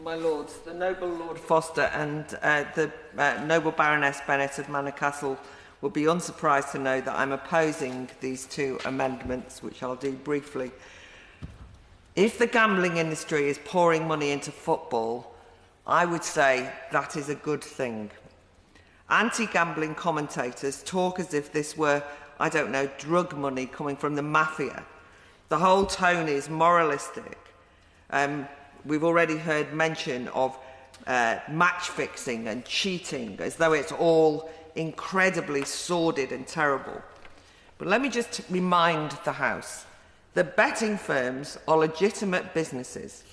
My Lords, the noble Lord Foster and the noble Baroness Bennett of Manor Castle will be unsurprised to know that I'm opposing these two amendments, which I'll do briefly. If the gambling industry is pouring money into football, I would say that is a good thing. Anti-gambling commentators talk as if this were, I don't know, drug money coming from the mafia. The whole tone is moralistic. We've already heard mention of match fixing and cheating, as though it's all incredibly sordid and terrible. But let me just remind the House that betting firms are legitimate businesses.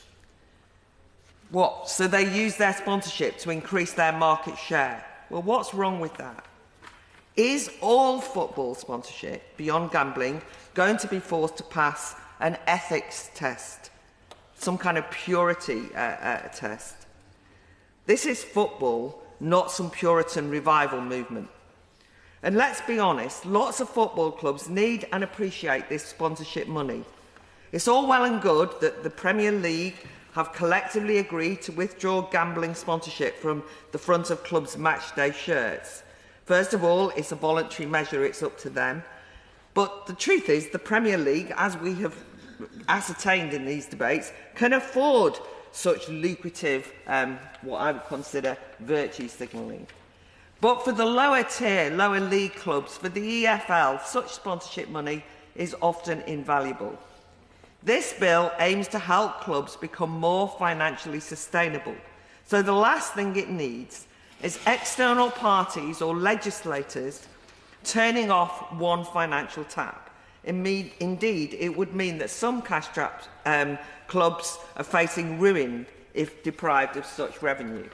What? So they use their sponsorship to increase their market share. Well, what's wrong with that? Is all football sponsorship, beyond gambling, going to be forced to pass an ethics test? Some kind of purity test? This is football, not some Puritan revival movement. And let's be honest, lots of football clubs need and appreciate this sponsorship money. It's all well and good that the Premier League have collectively agreed to withdraw gambling sponsorship from the front of clubs' matchday shirts. First of all, it's a voluntary measure, it's up to them. But the truth is, the Premier League, as we have ascertained in these debates, can afford such lucrative, what I would consider virtue signalling. But for the lower tier, lower league clubs, for the EFL, such sponsorship money is often invaluable. This bill aims to help clubs become more financially sustainable. So the last thing it needs is external parties or legislators turning off one financial tap. Indeed, it would mean that some cash-strapped clubs are facing ruin if deprived of such revenue.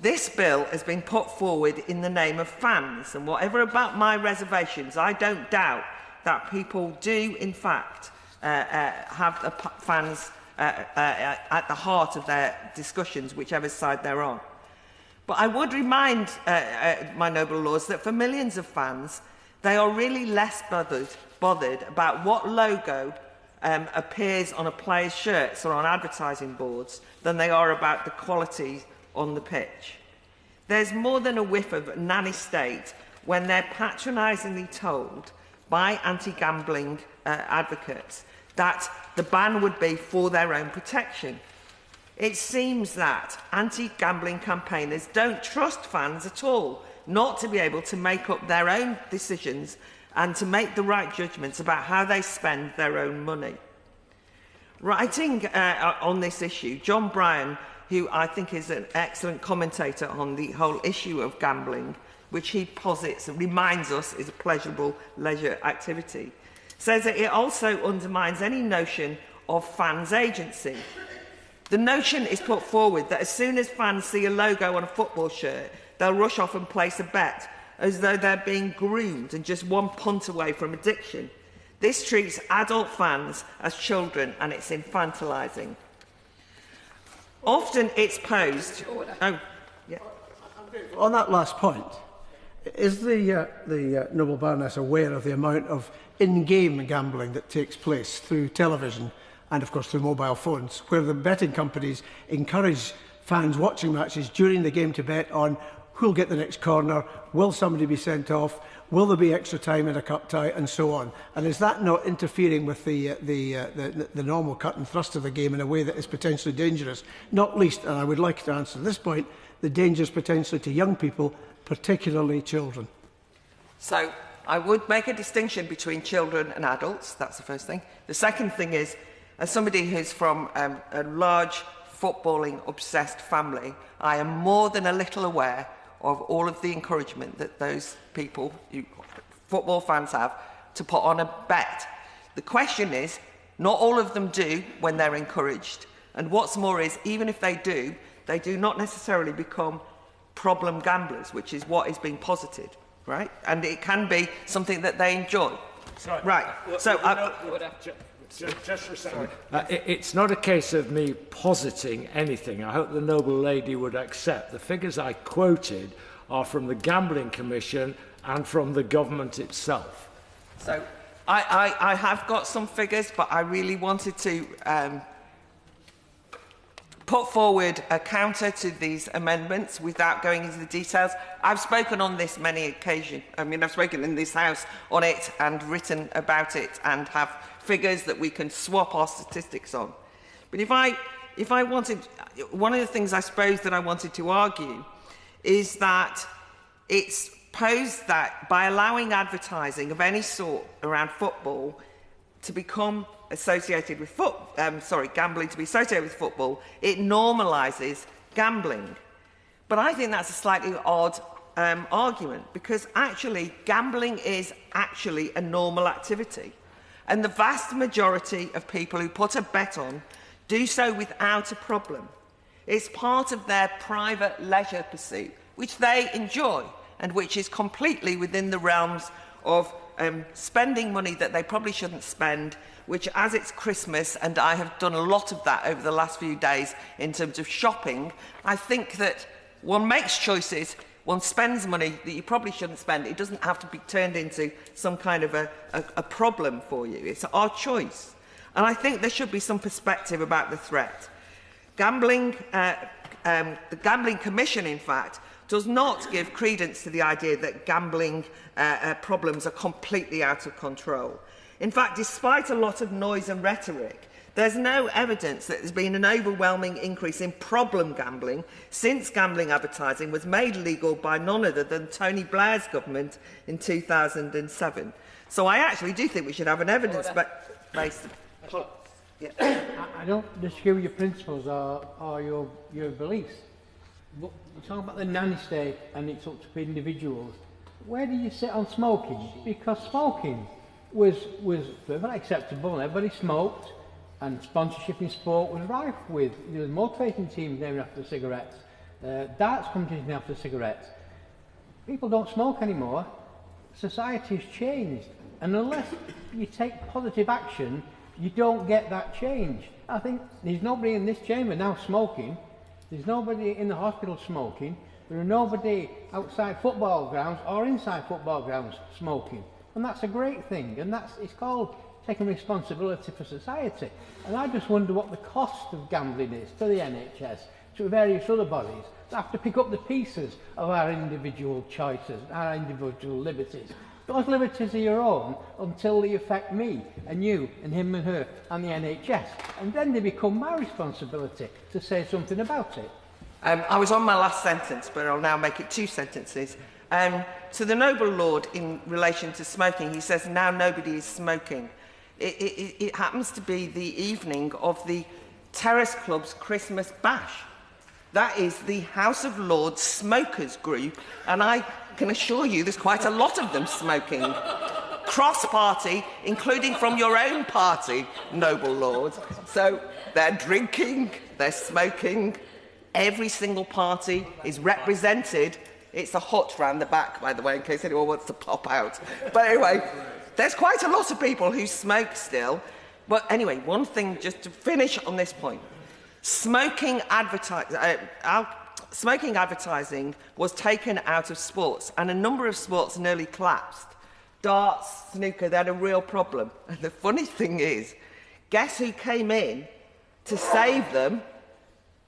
This bill has been put forward in the name of fans, and whatever about my reservations, I don't doubt that people do, in fact, have the fans at the heart of their discussions, whichever side they're on. But I would remind my noble lords that for millions of fans, they are really less bothered about what logo appears on a player's shirts or on advertising boards than they are about the quality on the pitch. There's more than a whiff of nanny state when they're patronisingly told by anti-gambling advocates that the ban would be for their own protection. It seems that anti-gambling campaigners don't trust fans at all, not to be able to make up their own decisions and to make the right judgments about how they spend their own money. Writing on this issue, John Bryan, who I think is an excellent commentator on the whole issue of gambling, which he posits and reminds us is a pleasurable leisure activity, says that it also undermines any notion of fans' agency. The notion is put forward that as soon as fans see a logo on a football shirt, they'll rush off and place a bet, as though they're being groomed and just one punt away from addiction. This treats adult fans as children, and it's infantilising. Often it's posed... Oh, yeah. On that last point, is the noble Baroness aware of the amount of in-game gambling that takes place through television and, of course, through mobile phones, where the betting companies encourage fans watching matches during the game to bet on who'll get the next corner, will somebody be sent off, will there be extra time in a cup tie, and so on? And is that not interfering with the normal cut and thrust of the game in a way that is potentially dangerous? Not least, and I would like to answer this point, the dangers potentially to young people, particularly children. So I would make a distinction between children and adults. That's the first thing. The second thing is, as somebody who's from a large footballing-obsessed family, I am more than a little aware of all of the encouragement that those people, football fans, have to put on a bet. The question is, not all of them do when they're encouraged. And what's more is, even if they do not necessarily become problem gamblers, which is what is being posited, right? And it can be something that they enjoy. Sorry. Right. So, just for a second. It's not a case of me positing anything. I hope the noble lady would accept. The figures I quoted are from the Gambling Commission and from the government itself. So I have got some figures, but I really wanted to put forward a counter to these amendments without going into the details. I've spoken on this many occasions. I mean, I've spoken in this House on it and written about it and have figures that we can swap our statistics on. But if I wanted, one of the things I suppose that I wanted to argue is that it's posed that by allowing advertising of any sort around football to become associated with gambling to be associated with football, it normalises gambling. But I think that's a slightly odd argument, because actually gambling is actually a normal activity. And the vast majority of people who put a bet on do so without a problem. It's part of their private leisure pursuit, which they enjoy and which is completely within the realms of spending money that they probably shouldn't spend, which, as it's Christmas, and I have done a lot of that over the last few days in terms of shopping, I think that one makes choices, one spends money that you probably shouldn't spend. It doesn't have to be turned into some kind of a problem for you. It's our choice. And I think there should be some perspective about the threat. The Gambling Commission, in fact, does not give credence to the idea that gambling problems are completely out of control. In fact, despite a lot of noise and rhetoric, there's no evidence that there's been an overwhelming increase in problem gambling since gambling advertising was made legal by none other than Tony Blair's government in 2007. So I actually do think we should have an evidence-based... Yeah. I don't disagree with your principles or your beliefs. But you're talking about the nanny state and it's up to individuals. Where do you sit on smoking? Because smoking was perfectly acceptable. Everybody smoked, and sponsorship in sport was rife with. There was motivating teams named after cigarettes, darts competitions named after cigarettes. People don't smoke anymore. Society has changed, and unless you take positive action, you don't get that change. I think there's nobody in this chamber now smoking. There's nobody in the hospital smoking. There are nobody outside football grounds or inside football grounds smoking. And that's a great thing. And it's called taking responsibility for society. And I just wonder what the cost of gambling is to the NHS, to various other bodies that have to pick up the pieces of our individual choices, our individual liberties. Those liberties are your own until they affect me and you and him and her and the NHS. And then they become my responsibility to say something about it. I was on my last sentence, but I'll now make it 2 sentences. To the noble lord, in relation to smoking, he says now nobody is smoking. It happens to be the evening of the Terrace Club's Christmas Bash. That is the House of Lords smokers group, and I can assure you there's quite a lot of them smoking. Cross-party, including from your own party, noble lord. So they're drinking, they're smoking. Every single party is represented. It's a hut round the back, by the way, in case anyone wants to pop out. But anyway, there's quite a lot of people who smoke still. But anyway, one thing just to finish on this point. Smoking advertising was taken out of sports, and a number of sports nearly collapsed. Darts, snooker, they had a real problem. And the funny thing is, guess who came in to save them?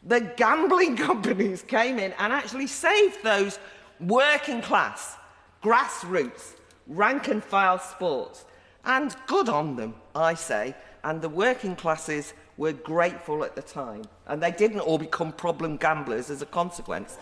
The gambling companies came in and actually saved those working class, grassroots, rank and file sports. And good on them, I say. And the working classes were grateful at the time. And they didn't all become problem gamblers as a consequence.